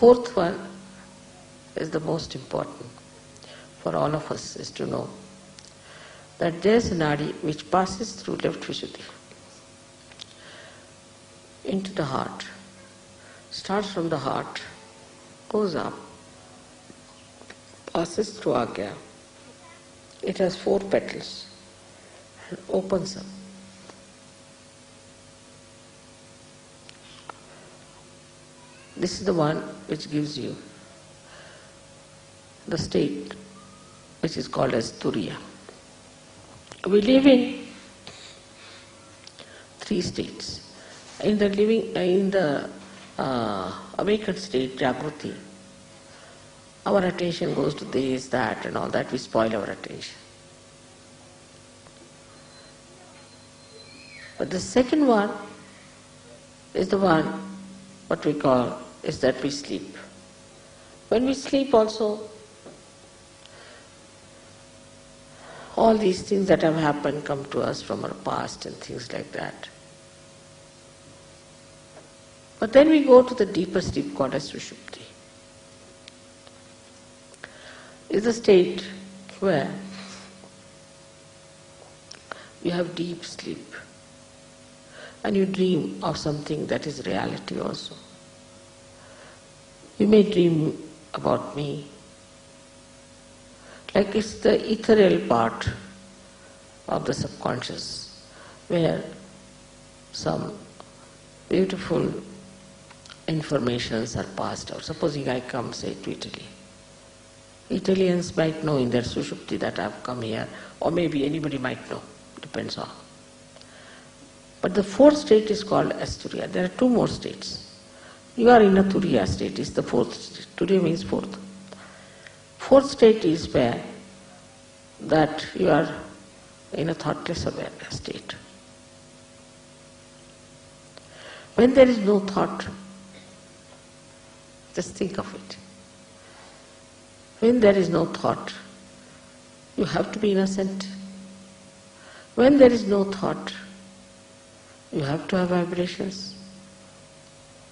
fourth one is the most important for all of us, is to know that there is a nadi which passes through left Vishuddhi into the heart, starts from the heart, goes up, passes through Agya. It has 4 petals and opens up. This is the one which gives you the state which is called as Turiya. We live in 3 states. In the awakened state, Jagruti, our attention goes to this, that and all that, we spoil our attention. But the second one is the one, what we call, is that we sleep. When we sleep also, all these things that have happened come to us from our past and things like that. But then we go to the deeper sleep called as Sushupti. It's a state where you have deep sleep and you dream of something that is reality also. You may dream about me, like it's the ethereal part of the subconscious where some beautiful informations are passed out. Supposing I come, say, to Italy. Italians might know in their Sushupti that I have come here, or maybe anybody might know, depends on. But the 4th state is called as Turiya. There are 2 more states. You are in a Turiya state, is the 4th state. Turiya means 4th. 4th state is where that you are in a thoughtless awareness state. When there is no thought, just think of it. When there is no thought, you have to be innocent. When there is no thought, you have to have vibrations.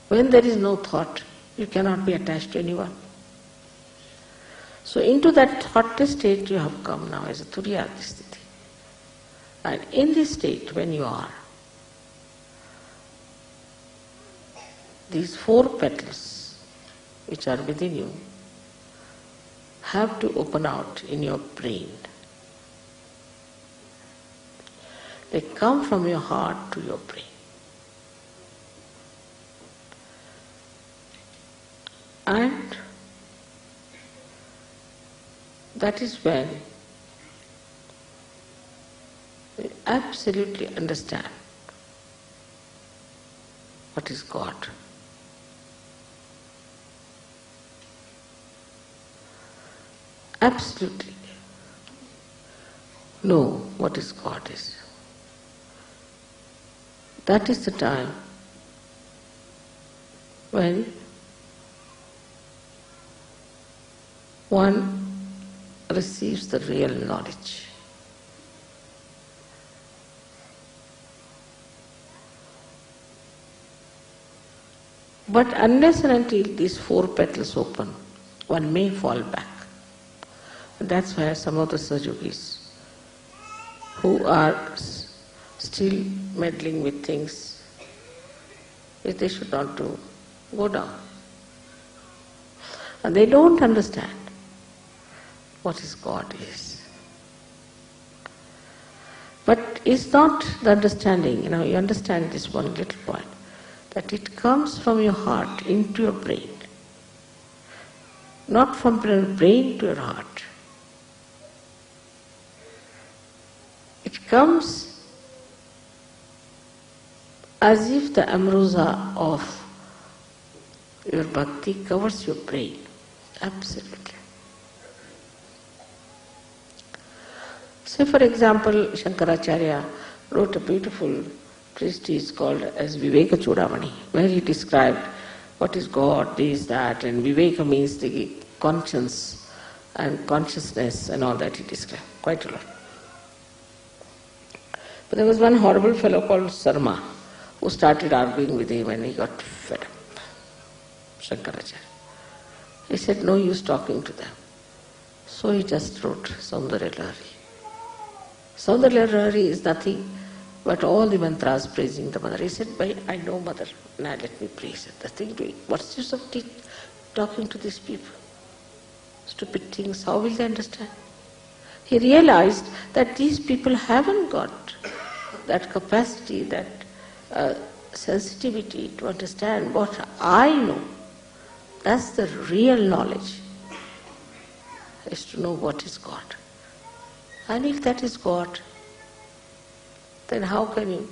When there is no thought, you cannot be attached to anyone. So into that thoughtless state you have come now as a Turiya Sthiti. And in this state, when you are, these 4 petals which are within you have to open out in your brain. They come from your heart to your brain. And that is when you absolutely understand what is God. Absolutely know what is God is. That is the time when one receives the real knowledge. But unless and until these 4 petals open, one may fall back. And that's why some of the Sahajogis who are still meddling with things, if they should not do, go down. And they don't understand what is God is. But it's not the understanding, you understand this one little point, that it comes from your heart into your brain, not from your brain to your heart. It comes as if the ambrosia of your bhakti covers your brain. Absolutely. Say for example, Shankaracharya wrote a beautiful treatise called as Viveka Chudamani, where he described what is God, this, that, and Viveka means the conscience and consciousness and all that he described, quite a lot. But there was one horrible fellow called Sarma who started arguing with him and he got fed up, Shankaracharya. He said, no use talking to them. So he just wrote Saundarya Lahari. Saundarya Lahari is nothing but all the mantras praising the mother. He said, I know mother, now let me praise her. The thing doing, what's the use of talking to these people? Stupid things, how will they understand? He realized that these people haven't got that capacity, that sensitivity to understand what I know. That's the real knowledge, is to know what is God. And if that is God, then how can you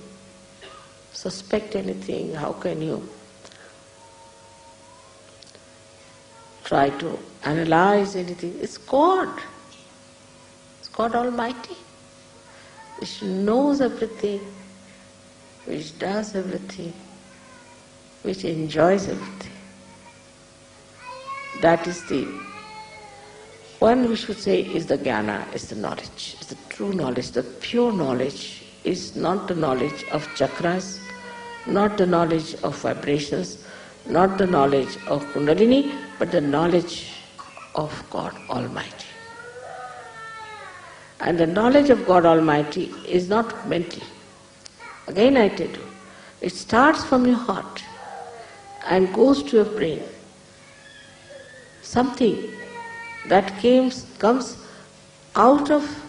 suspect anything? How can you try to analyze anything? It's God. It's God Almighty, which knows everything, which does everything, which enjoys everything. That is the one we should say is the jnana, is the knowledge, is the true knowledge, the pure knowledge. Is not the knowledge of chakras, not the knowledge of vibrations, not the knowledge of Kundalini, but the knowledge of God Almighty. And the knowledge of God Almighty is not mental. Again I tell you, it starts from your heart and goes to your brain. Something that comes out of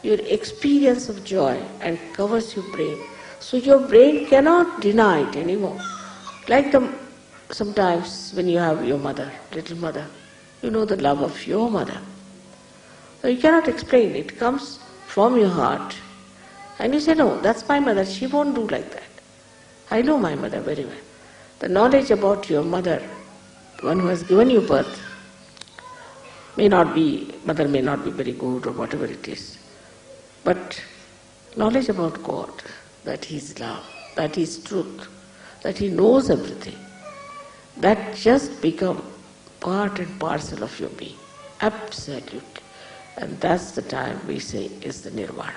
your experience of joy and covers your brain. So your brain cannot deny it anymore. Like sometimes when you have your mother, little mother, you know the love of your mother. So you cannot explain, it comes from your heart. And you say, no, that's my mother, she won't do like that. I know my mother very well. The knowledge about your mother, the one who has given you birth, mother may not be very good or whatever it is. But knowledge about God, that He is love, that He is truth, that He knows everything, that just become part and parcel of your being. Absolutely. And that's the time we say is the nirvana.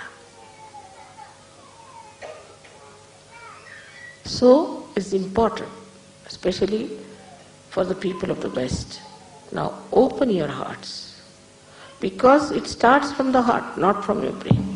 So it's important, especially for the people of the West. Now open your hearts, because it starts from the heart, not from your brain.